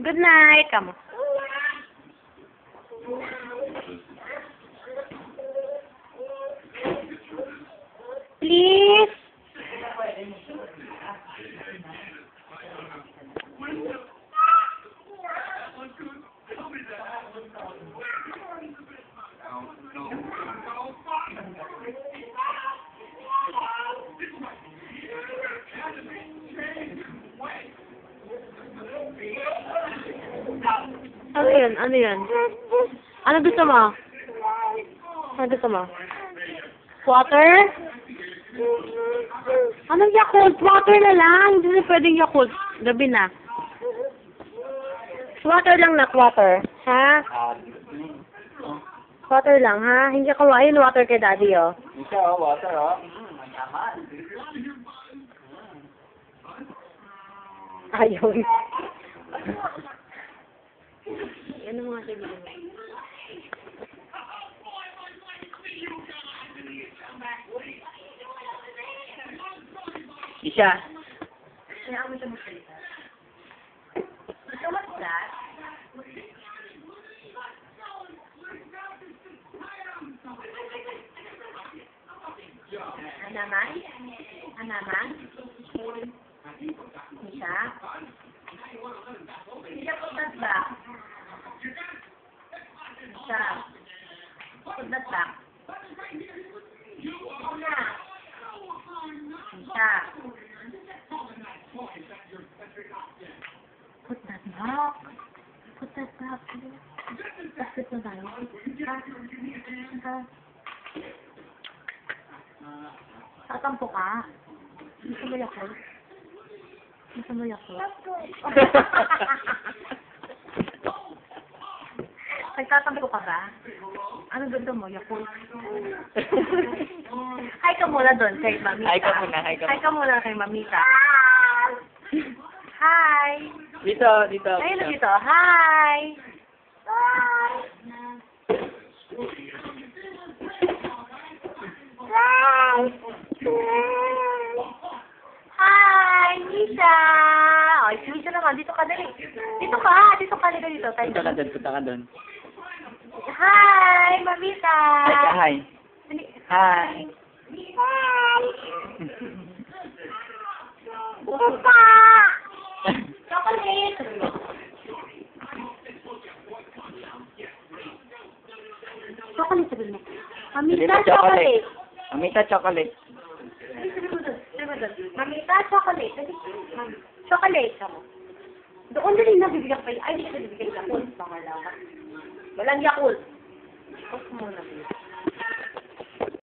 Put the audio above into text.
Good night. Come on. Please. Ano yun? Ano yun? Ano gusto mo? Ano gusto mo? Water? Anong Yakult? Water na lang. Hindi na pwedeng Yakult. Gabi na. Water lang na, water. Ha? Water lang, ha? Hindi ka kawain water kay daddy, oh. Ito, water, oh. Mayaman. Ayaw. Yan ang mga kaibigan mo. Isha. Kaya mo siya magsalita. So what's that? Anaman? Anaman? Misha? Misha, put that back. Misha, put that back. Misha. Put that back. Put that back. Bakit na tayo? Ha? Tatampo ka. Gusto mo Yakult? Gusto mo Yakult? Nagtatampo ka ba? Ano gusto mo? Yakult? Hi ka muna doon kay Mamita. Hi ka muna, hi ka muna. Hi ka muna kay Mamita. Hi! Dito, dito. Ayun dito. Hi! Hi! Hi, Misha! Oh, si Misha naman. Dito ka dali. Dito ka. Dito ka. Dito. Punta ka doon, punta ka doon. Hi, Mamita! Hi. Hi. Hi! Pupa! Chocolate! Chocolate, sabi mo. Mamita, chocolate. Mamita, chocolate. Mamita, chocolate. Chocolate. Doon na rin nabibigyan pa. Ay, hindi ka nabibigyan Yakult. Walang Yakult. Huwag mo na.